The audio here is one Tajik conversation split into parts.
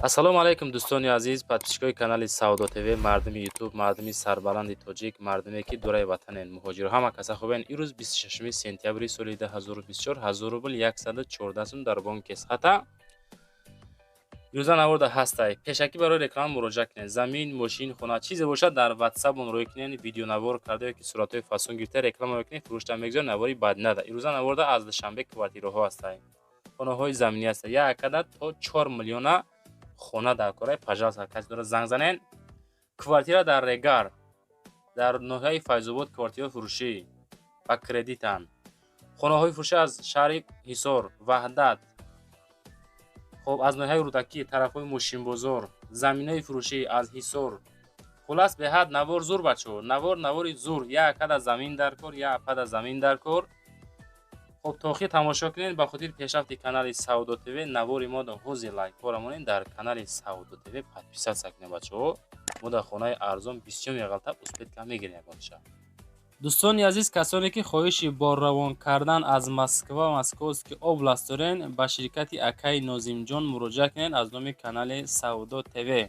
ассалому алайкум дӯстони азиз, подписчикои канали Саудо ТВ, мардуми ютуб, мардуми сарбаланди тоҷик, мардуме ки дураи ватанен, муҳоҷиру ҳама каса хубен. Ирӯз 26 сентябри соли 2024 1000 рубл 114 сум дар бонки Схата юза навурда ҳастай. Пешакӣ барои реклама муроҷиат кунед. Замин, мошин, хона чизе бошад дар WhatsApp онрӯй кунед, видеонавор карда ёки суратҳои фасон гирифта реклама мекунед, фурӯшта мегузоред, навори бад нада. Ирӯза навурда аз Душанбе квартираҳо ҳастай. Хонаҳои заминӣ ҳастай. Як акада то 4 миллиона хона дар кораи пожалуйста каси дора занг занен. Квартира дар Регар, дар ноҳияи Файзобод квартираҳои фурӯшӣ ба кредитан. Хонаҳои фурӯшӣ аз шаҳри Ҳисор, Ваҳдат, хоб аз ноҳияи Рӯдакӣ, тарафҳои Мошинбозор, заминои фурӯшӣ аз Ҳисор. Хулас беҳад навор зур бачо, навори зур. Як акада замин дар кор, як акада замин дар кор. خب تا آخر تماشا کنین. به خاطر پیشرفت کانال سعودو تیوی نواری ما دا حوزه لایک کارمونین در کانال سعودو تیوی подписаться کنین بچه‌ها. ما در خانه ارزان 20 غلطه اسپیت کم میگیریم یگانشه. دوستان عزیز، کسانی که خواهش بار روان کردن از مسکوست که اوبلاست دارین به شرکت اکای ناظم جان مراجعه کنین از نام کانال سعودو تیوی.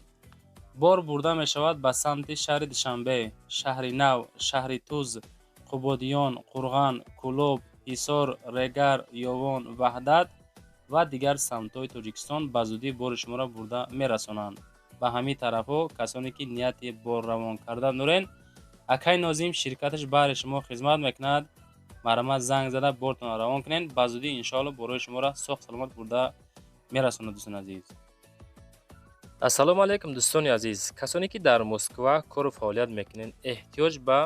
بار برده می شود به سمت شهر دوشنبه، شهر نو، شهر توز، قبادیان، قرغان، کلوب، ҳисор, Регар, Ёвон, Ваҳдат ва дигар самтҳои Тоҷикистон ба зудӣ бори шуморо бурда мерасонанд. Ба ҳамин тарафҳо касоне ки нияти бор равон кардан дорен, Акай Нозим ширкаташ баҳри шумо хизмат мекунад. Марама занг зада бортон равон кунен. Ба зудӣ иншоалло борои шуморо сохт саломат бурда мерасонад. Дӯстони азиз, ассалому алайкум дӯстони азиз. Касоне ки дар Москва кору фаъолият мекунен, эҳтиёҷ ба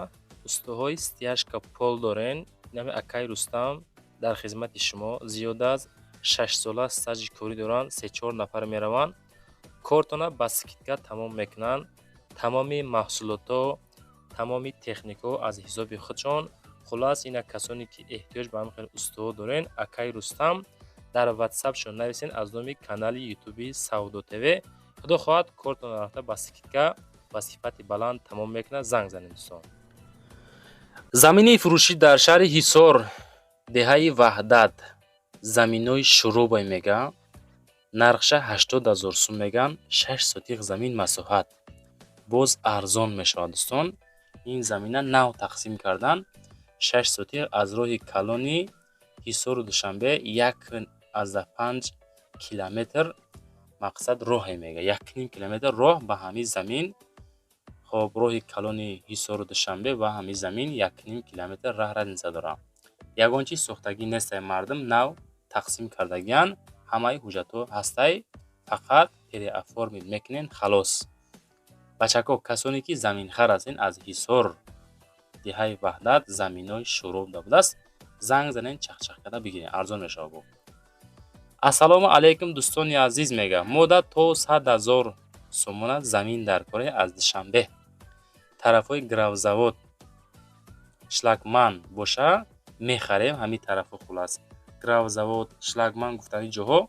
устуҳои стяжка пол дорен, нами Акай Рустам дар хизмати шумо. Зиёда аз 6 сола стажи корӣ доранд. 3-4 нафар мераванд. Кортона ба скидка тамом мекунанд. Тамоми маҳсулото, тамоми технико аз ҳисоби худшон. Хулас ина касоне ки эҳтиёҷ ба ҳамин устуҳо дорен, Акай Рустам дар WhatsApp шон нависен аз номи канали ютуби Саудо ТВ. худо хоҳад кортона рафта ба скидка ба сифати баланд тамом мекунад. Занг занед дӯстон. замини фурӯшӣ дар шаҳри Ҳисор, деҳаи Ваҳдат, заминои шурубай мега. Нархша 80 000 сум меган. 6 сотиқ замин масоҳат. Боз арзон мешавад дӯстон. ин замина нав тақсим кардан. 6 сотиқ аз роҳи калони Ҳисору Душанбе 1.5 километр мақсад роҳе мега. 1.5 километр роҳ ба ҳамин замин. خب роҳи калони Ҳисору Душанбе ва ҳамин замин 1.5 километр раҳ разница дорад. Ягон чиз сохтагӣ нестай, мардум нав тақсим кардагиян. ҳамаи ҳуҷҷатҳо ҳастай, фақат переоформид мекунен халос. бачако, касоне ки заминхар ҳастен аз Ҳисор, деҳаи Ваҳдат, заминои шуруб дабудааст, занг занен, чахчах карда бигирен, арзон мешавад бо. ассалому алайкум дӯстони азиз, мега мода то 100 000 сомона замин дар кораи аз Душанбе тарафҳои гравзавод шлакман боша мехарем. ҳамин тарафҳо хулас гравзавод, шлакман гуфтани ҷоҳо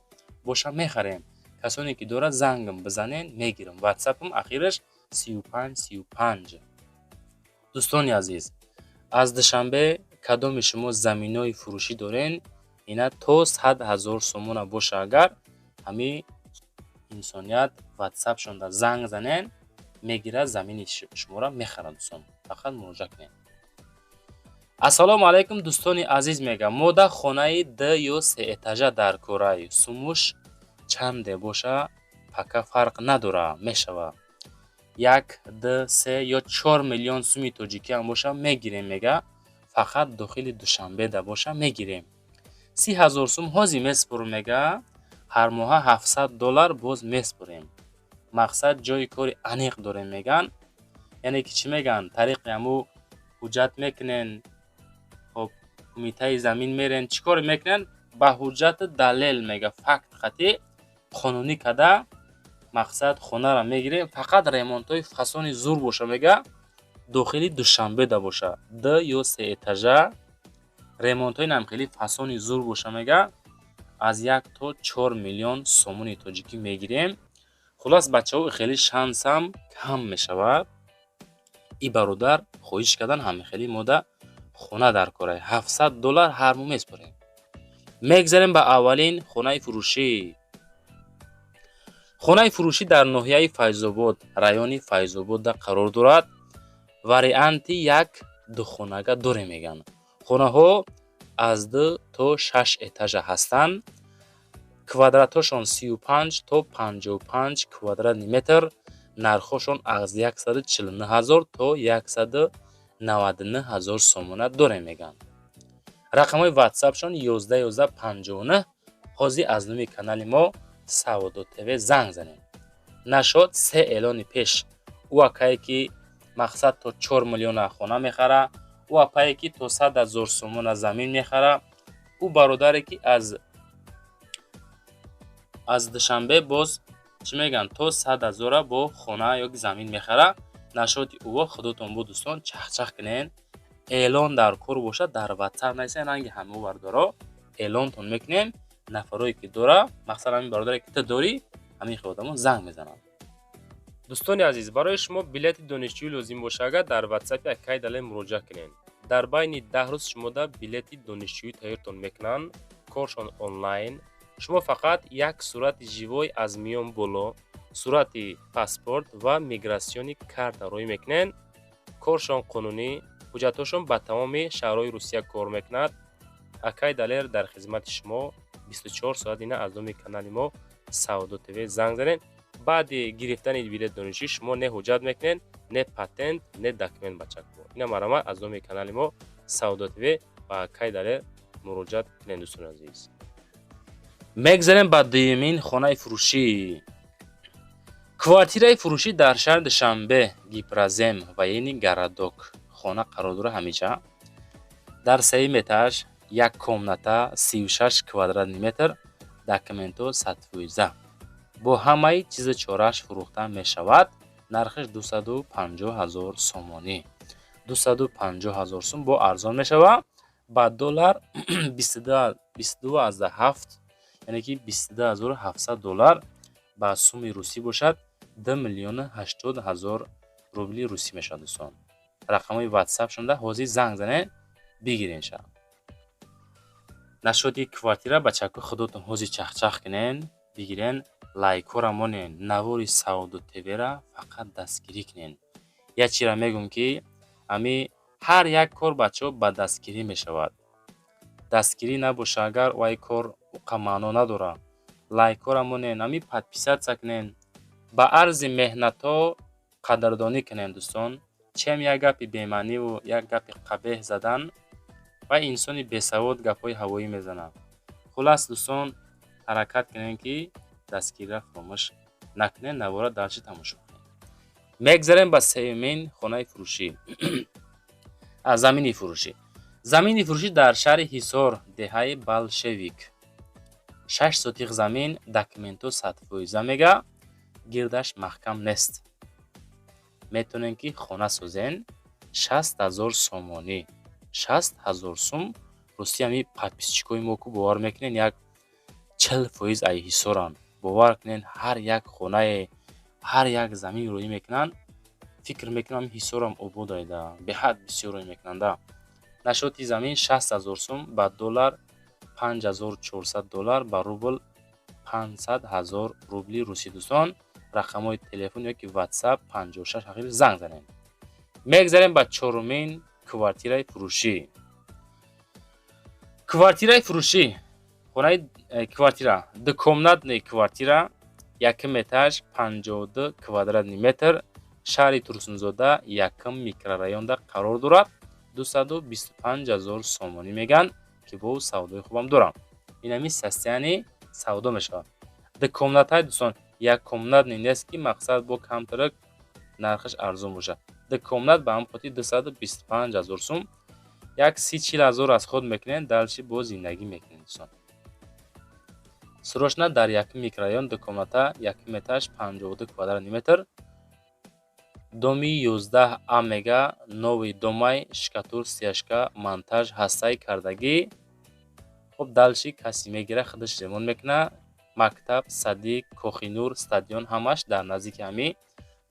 боша мехарем. касоне ки дора зангам бизанен, мегирам. WhatsApp-ам ахираш 3535. дӯстони азиз, аз Душанбе кадоми шумо заминои фурӯшӣ дорен, ина то 100 000 сомона боша, агар ҳамин инсоният WhatsApp шонда занг занен, мегирад, замини шуморо мехарад. дӯстон, фақат муроҷиат кунед. ассалому алайкум дӯстони азиз, мега мода хонаи 2 ё 3 этажа дар корай. сумуш чанде боша пака фарқ надора, мешава 1, 2, 3 ё 4 миллион суми тоҷикӣ ҳам боша мегирем, мега фақат дохили Душанбе да боша мегирем. 30 000 сум ҳози меспурем, мега ҳар моҳа $700 боз меспурем. мақсад ҷои кори аниқ дорем, меган. яъне ки чӣ меган, тариқи ҳаму ҳуҷҷат мекунен, хоб кумитаи замин мерен, чӣ кор мекунен? ба ҳуҷҷати далел, мега факт қатъӣ қонунӣ када мақсад хонара мегирем. фақат ремонтҳои фасони зур боша, мега дохили Душанбе да боша 2 ё 3 этажа. ремонтҳои намхели фасони зур боша, мега аз 1 то 4 миллион сомони тоҷикӣ мегирем. хулас бачаҳо, хеле шансам кам мешавад. и бародар хоҳиш кардан ҳамин хели мода хона дар корай $700 ҳар моҳ меспорем. мегзарем ба аввалин хонаи фурӯшӣ. хонаи фурӯшӣ дар ноҳияи Файзобод, райони Файзобода қарор дорад. Варианти як духонага доре меган. хонаҳо аз 2 то 6 этажа ҳастанд. квадратҳошон 35 то 55 квадратни метр. нархҳошон аз 149 000 то 199 000 сомона доре меган. рақамҳои ватсапшон 11 11 59. ҳозир аз номи канали мо Саводо ТВ занг занед. нашод 3 эълони пеш ӯ акае ки мақсад то 4 миллиона хона мехара, ӯ апае ки то 100 000 сомона замин мехара, ӯ бародаре ки аз душанбе боз чӣ меган то 100 000 бо хона ёки замин мехара. нашоди ӯ худотон бо дӯстон чахчах кунен. эълон дар кор бошад дар ватсап найсен ранги ҳамаи бародаро эълонтон мекунем. нафарое ки дора мақсад ҳамин бародаре ки ту дорӣ ҳамин худотамон занг мезанад. дӯстони азиз, барои шумо билети донишҷӯӣ лозим бошад, дар ватсапи акай дале муроҷиат кунед. дар байни 10 рӯз шумода билети донишҷӯӣ тайёртон мекунанд. коршон онлайн. шумо фақат як сурати живой аз миён боло, сурати паспорт ва миграсиони карта роӣ мекунед. коршон қонунӣ, ҳуҷҷатҳошон ба тамоми шаҳрҳои Русия кор мекунад. акай далер дар хизмати шумо 24 соат ина аз номи канали мо Саводо ТВ занг занед. баъди гирифтани билет донишҷӯӣ шумо не ҳуҷҷат мекунед, не патент, не документ ба чап кунед. ина марама аз номи канали мо Саводо ТВ ба акай далер муроҷиат кунед. дӯстони азиз, мегзарем ба дуюмин хонаи фурӯшӣ. квартираи фурӯшӣ дар шаҳри Душанбе, Гипразем ва яъни Гарадок хона қарор дорад. ҳамиҷа дар сеюм этаж, як комната 36 квадратни метр, документҳо сатвоиза бо ҳамаи чизи чорааш фурӯхта мешавад. нархаш 250 000 сомонӣ. 250 000 сом бо арзон мешавад. ба доллар 22,7, яъне ки 22700 доллар ба сумми русӣ бошад 2 80 000 рубли русӣ мешавад. дӯстон, рақамҳои ватсап шунда ҳозир занг занед бигирен ша. нашоди квартира ба чакку худотон ҳозир чахчах кунен, бигирен, лайкора монен, навори Саводо ТВ-ра фақат дастгирӣ кунен. як чира мегум ки ами ҳар як кор бачаҳо ба дастгирӣ мешавад. дастгирӣ набоша, агар вай кор уқа маъно надора. лайкора монен, ами подписатсия кунен. ба арзи меҳнатҳо қадрдонӣ кунен. дӯстон, чем як гапи бемаъниву як гапи қабеҳ задан ва инсони бесавод гапҳои ҳавоӣ мезанад. хулас дӯстон, ҳаракат кунен ки дастгириро фаромӯш накунен, навора дарчи тамошо кунен. мегзарем ба сеюмин хонаи фурӯшӣ. замини фурӯшӣ. замини фурӯшӣ дар шаҳри Ҳисор, деҳаи Балшевик. 6 сотиқ замин, документҳо сатфоиза мега, гирдаш маҳкам нест. метавонен ки хона созен. 60 000 сомонӣ. 60 000 сум русӣ. ами подписчикои мо ку бовар мекунен як 40% ай ҳисоран. бовар кунен ҳар як хонае, ҳар як замин рӯӣ мекунанд. фикр мекунам ҳисорам обод айда, беҳад бисёр рӯӣ мекунанда. нашоти замин 60 000 сум ба доллар 5400 доллар ба рубл 500 000 рубли русӣ. дӯстон, рақамҳои телефон ёки ватсап 56 ҳақиқи занг занед. мегзарем ба чорумин квартираи фурӯшӣ. квартираи фурӯшӣ. хонаи квартира дукомнатни квартира, якум этаж, 52 квадратни метр, шаҳри Турсунзода, якум микрорайонда қарор дорад. 225 000 сомонӣ меган ки бо савдои хубам дорам. инами састияни савдо мешавад. дукомнатаи дӯстон, як комнатни нест ки мақсад бо камтарак нархаш арзон бошад. дукомнат ба ҳам хотир 225 000 сум, як 30-40 000 аз худ мекунен, далчи бо зиндагӣ мекунен. дӯстон, срочна дар якум микрорайон, дукомната, якум этаж, 52 квадратни метр, доми 11 а мега, нови домай, шкатур стяжка, монтаж, ҳастаи кардагӣ. хуб, далчи каси мегира худаш ремонт мекуна. мактаб, садиқ, кохинур, стадион ҳамаш дар наздики ҳами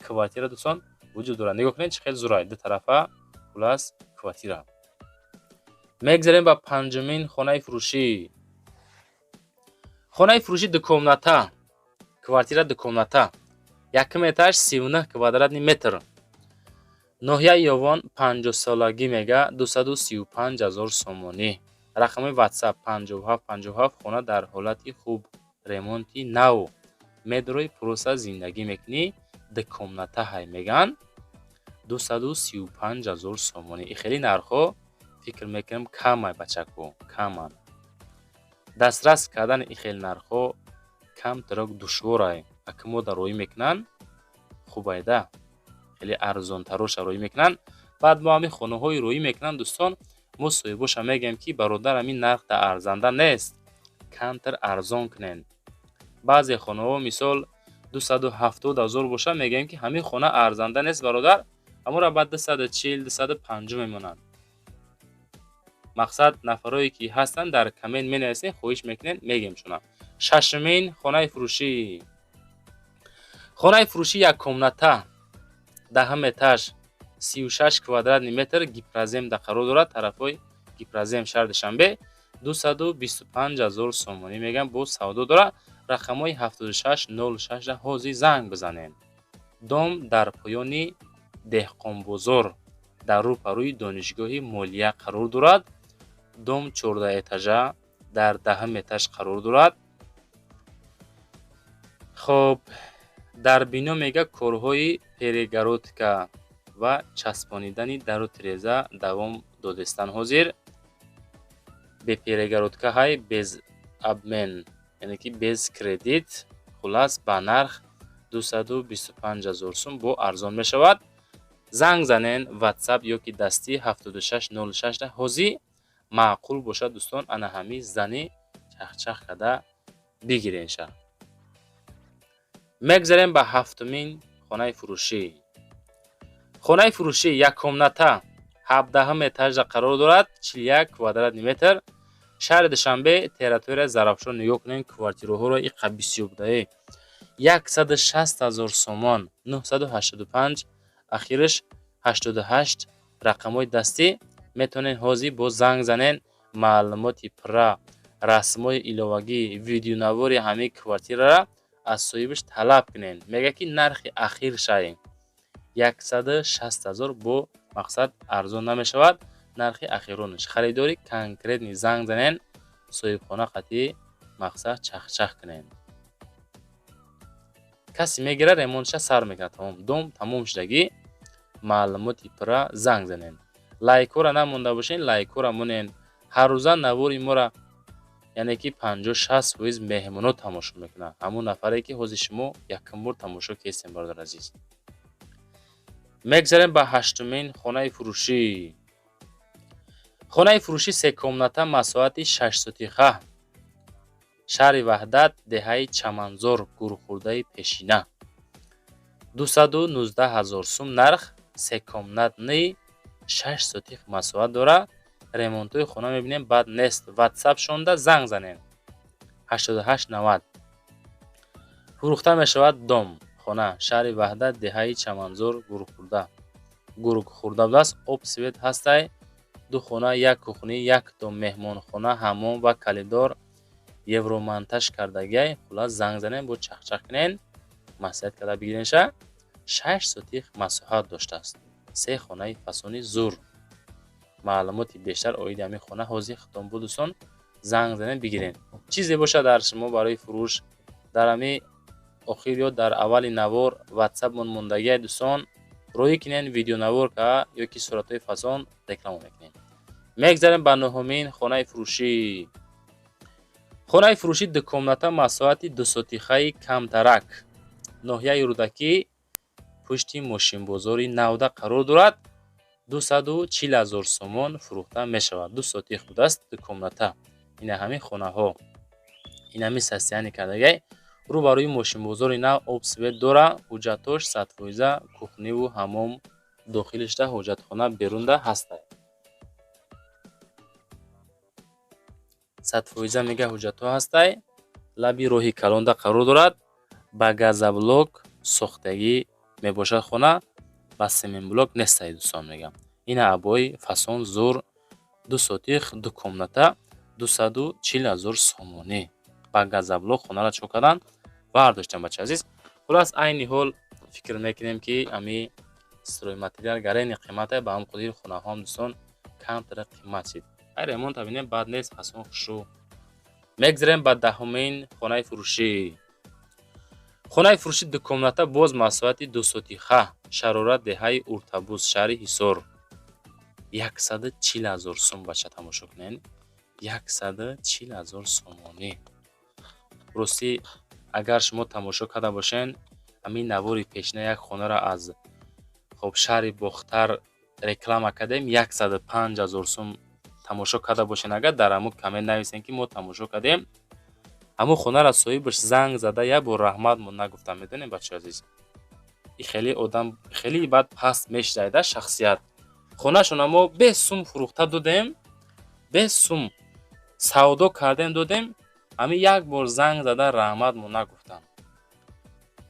квартира дӯстон вуҷуд дорад. нигоҳ кунед чӣ хел зурай, ду тарафа хулас квартира. мегзарем ба панҷумин хонаи фурӯшӣ. хонаи фурӯшӣ дукомната квартира дукомната, якум этаж 39 квадратный метр. ноҳияи ёвон 50-солагӣ мега 235 000 сомонӣ. рақами ватсап 5757 хона дар ҳолати хуб, ремонти нав, медрои пурӯса зиндагӣ мекунӣ, дукомната ҳай меган 235 000 сомонӣ. И хеле нархҳо фикр мекунам камай бачако, каман. дастрас кардани и хеле нархҳо камтарок душворай. ака модароӣ мекунан хубайда хеле арзонтароша роӣ мекунан. баъд мо ҳамин хонаҳои роӣ мекунан дӯстон, мо соҳибоша мегӯем ки бародар ҳамин нарх да арзанда нест, камтар арзон кунен. баъзе хонаҳо мисол 270 000 боша, мегӯем ки ҳамин хона арзанда нест бародар, амора баъд 240-250 мемонанд. мақсад нафарое ки ҳастанд дар комент менависен, хоҳиш мекунен мегӯем шуна. шашумин хонаи фурӯшӣ. хонаи фурӯшӣ яккомната, даҳум этаж, 36 квадратный метр, гипроземда қарор дорад. тарафҳои гипрозем, шаҳри Душанбе, 225 000 сомонӣ мегӯям. бо савдо дорад. рақамҳои 7606 ҳозир занг бизанен. дом дар поёни деҳқонбозор, дар рӯпарӯи донишгоҳи молия қарор дорад. дом 14 этажа дар даҳум этаж қарор дорад. хоб дар бино мега корҳои перегородка ва часпонидани дару тиреза давом додистан ҳозир. бе перегородка ҳай, без абмен, яъне ки без кредит, хулас ба нарх 225 000 сум бо арзон мешавад. занг занен ватсап ё ки дастӣ 7606 ҳозир маъқул бошад дӯстон, ана ҳамин зани чахчах карда бигиренша. мегзарем ба ҳафтумин хонаи фурӯшӣ. хонаи фурӯшӣ яккомната, 17 этажда қарор дорад, 41 квадратный метр, шаҳри Душанбе, территория Зарафшон. нигоҳ кунем квартираҳоро, иқа бисёр будае. 160 000 сомон, 985, ахираш 88. рақамҳои дастӣ. метавонен ҳозир бо занг занен, маълумоти пурра, расмҳои иловагӣ, видеонавори ҳамин квартирара аз соҳибаш талаб кунен. мега ки нархи ахир шай 160 000 бо мақсад арзон намешавад. нархи ахиронаш харидори конкретни занг занен, соҳибхона қатъи мақсад чахчах кунен. касе мегира, ремонтша сар мекунад. тамом дом тамом шудагӣ, маълумоти пурра занг занен. лайкора намонда бошен, лайкора монен. ҳаррӯза навори мора, яъне ки 50-60% меҳмонот тамошо мекунанд. ҳамон нафаре ки ҳозир шумо якум бор тамошо кардем, бародар азиз. мегзарем ба ҳаштумин хонаи фурӯшӣ. хонаи фурӯшӣ секомната, масоҳати 6 сотиха, шаҳри Ваҳдат, деҳаи Чаманзор, гурухӯрдаи Пешина, 219 000 сум нарх. секомнатни 6 сотих масоҳат дорад. ремонтҳои хона мебинем бад нест. ватсап шонда занг занен 8890. фурӯхта мешавад дом, хона, шаҳри Ваҳдат, деҳаи Чаманзор, гурухӯрда будааст. об свет ҳастай. ду хона, як кухни, як дом меҳмонхона, ҳаммом ва калидор евромонтаж кардагиай. хулас занг занен, бо чахчах кунен, маслиҳат карда бигиренша. 6 сотих масоҳат доштааст. се хонаи фасони зур. маълумоти бештар оиди ҳамин хона ҳозир хитом буд дӯстон, занг занен бигирен. чизе бошад дар шумо барои фурӯш, дар ҳамин охир ё дар аввали навор ватсапмон мондагиай дӯстон, роӣ кунен, видеонавор кара ё ки суратҳои фасон реклама мекунем. мегзарем ба нуҳумин хонаи фурӯшӣ. хонаи фурӯшӣ дукомната, масоҳати дусотихаи камтарак, ноҳияи Рӯдакӣ, пушти мошинбозори Навда қарор дорад. 240 000 сомон фурӯхта мешавад. 2 сотих будааст дукомната. ина ҳамин хонаҳо, ин ҳамин састияни кардагиай. рӯбарӯи мошинбозори Нав, об свет дора. ҳуҷҷатош 100%, кухниву ҳаммом дохилишда, ҳоҷатхона берунда ҳастай. 100% мега ҳуҷҷатҳо ҳастай. лаби роҳи калонда қарор дорад. ба газоблок сохтагӣ мебошад хона, ба семенблок нестай дӯстон мегам. ина абои фасон зур, 2 сотих дукомната, 240 000 сомонӣ. ба газоблок хонара чо кардан, бардоштем бача азиз. хулас айни ҳол фикр мекунем ки ами строи материал гарани қимате ба ҳам қудир хонаҳом дӯстон камтара қимат шид. ай ремонт бинем бад нест, асон хушу. мегзарем ба даҳумин хонаи фурӯшӣ. хонаи фурӯши дукомната боз масоати дусотиха, шарорат деҳаи уртабуз, шаҳри ҳисор. 140,000 сум бача тамошо кунед. 140,000 сомонӣ. рости агар шумо тамошо карда бошен, ҳамин навори пешина як хонара аз хоб шаҳри бохтар реклама кардем, 105,000 сум тамошо карда бошен. агар дар ҳамун комент нависен ки мо тамошо кардем, ҳамун хонара соҳибаш занг зада як бор раҳмат мо нагуфта. медонем бачаҳо азиз, и хеле одам хеле бад паст мешайда шахсият. хонашона мо без сум фурӯхта додем, без сум савдо кардем додем, ҳамин як бор занг зада раҳмат мо нагуфтам.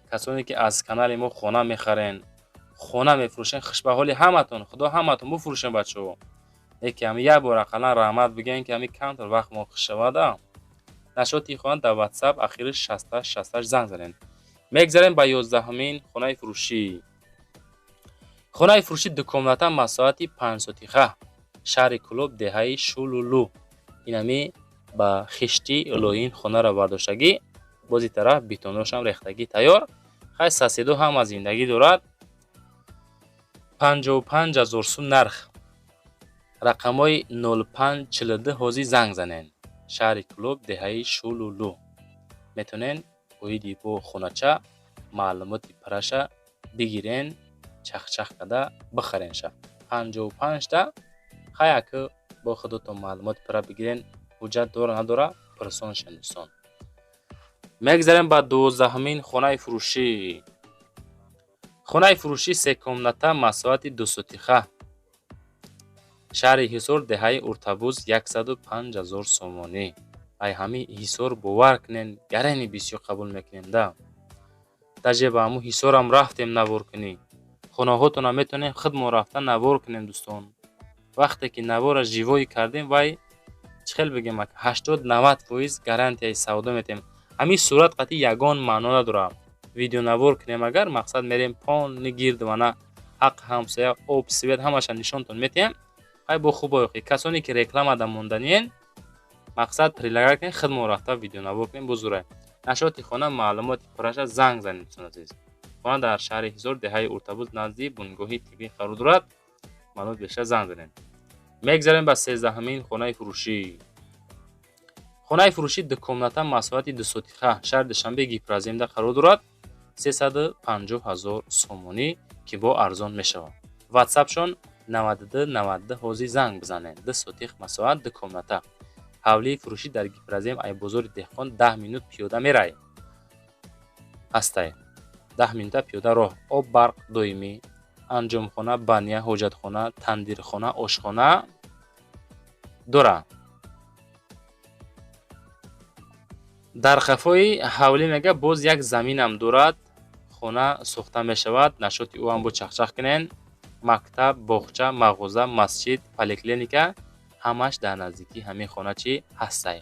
касоне ки аз канали мо хона мехарен, хона мефурӯшен, хушбаҳоли ҳаматон, худо ҳаматон буфурӯшен бачаҳо. яке ҳамин як бор ақаллан раҳмат бигӯен ки ҳамин камтар вақт мо хуш шавада. нашоти хоҳанд дар WhatsApp ахири 6868 занг занед. мегзарем ба 11-ҳамин хонаи фурӯшӣ. хонаи фурӯши дукомната масоати 5 сотиха, шаҳри Кӯлоб, деҳаи Шулулу. инами ба хишти лоин хонара бардоштагӣ, бози тараф бетоношам рехтагӣ тайёр. хай соседо ҳама зиндагӣ дорад. 55,000 сум нарх. рақамҳои 0542 ҳозир занг занед. шаҳри Кӯлоб, деҳаи Шулулу. метонен оиди бо хонача маълумоти параша бигирен, чахчах карда бихаренша. 55 та хай ака бо худотон маълумоти пара бигирен, ҳуҷҷат дора надора, пурсон шен дӯстон. мегзарем ба 12-ҳамин хонаи фурӯшӣ. хонаи фурӯшӣ секомната масоати 2 сотиха, шаҳри ҳисор, деҳаи уртабуз, 105,000 сомонӣ. ай ҳамин ҳисор бовар кунен, гарани бисёр қабул мекунем да. даже ба ҳамун ҳисорам рафтем навор кунӣ. хонаҳотона метонем худ мо рафта навор кунем дӯстон. вақте ки навора живоӣ кардем, вай чӣ хел бигем, 80-90% гарантияи савдо метем. ҳамин сурат қатъи ягон маъно надорад. видеонавор кунем агар мақсад мерем полни гирдвана, ҳақ ҳамсоя, об, свет ҳамаша нишонтон метиҳем. хай бо хуб оёхӣ. касоне ки рекламада монданиен, мақсад прилагар кунем, худ мо рафта видеонавор кунем бузурай. нашоти хона маълумоти пураша занг занед дӯстон азиз. хона дар шаҳри ҳисор, деҳаи уртабуз, назди бунгоҳи тиббӣ қарор дорад. маълумот бештар занг занед. мегзарем ба 13-ҳамин хонаи фурӯшӣ. хонаи фурӯшӣ дукомната масоати 2 сотиха, шаҳри Душанбе, Гипраземда қарор дорад. 350,000 сомонӣ ки бо арзон мешавад. WhatsApp-шон 9292 ҳозир занг бизанед. 2 сотих масоат дукомната. ҳавлии фурӯшӣ дар Гипразем, айбозори деҳқон, 10 минут пиёда мерай. ҳастай 10 минута пиёда роҳ. об, барқ доимӣ, анҷомхона, баня, ҳоҷатхона, тандирхона, ошхона дора. дар қафои ҳавлӣ мега боз як заминам дорад. хона сохта мешавад. нашоти ӯам бо чахчах кунен. мактаб, боғча, мағоза, масҷид, поликлиника ҳамаш дар наздикии ҳамин хона чӣ ҳастай.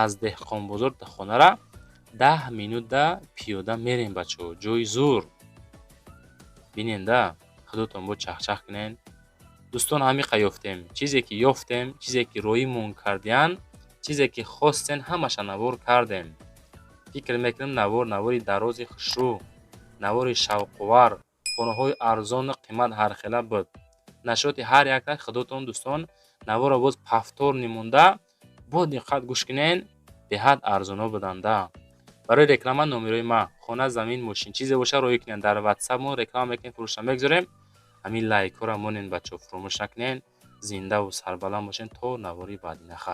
аз деҳқонбозор та хонара 10 минута пиёда мерем бачаҳо. ҷои зур. биненда худотон бо чахчах кунен. дӯстон ҳамиқа ёфтем. чизе ки ёфтем, чизе ки роимон кардиян, чизе ки хостен, ҳамаша навор кардем. фикр мекунем навори дарози хушрӯ, навори шавқовар, хонаҳои арзону қимат ҳархела буд. нашоти ҳар якта худотон дӯстон навора боз пафтор нимонда, бо диққат гӯш кунен, беҳад арзонҳо буданда. барои реклама номерои ма, хона, замин, мошин чизе боша роӣ кунен. дар WhatsApp мо реклама мекунем, фурӯшта мегзорем. ҳамин лайкҳоро монен бачаҳо фуромӯш накунен. зиндаву сарбаланд бошен то навори баъди. нахайр.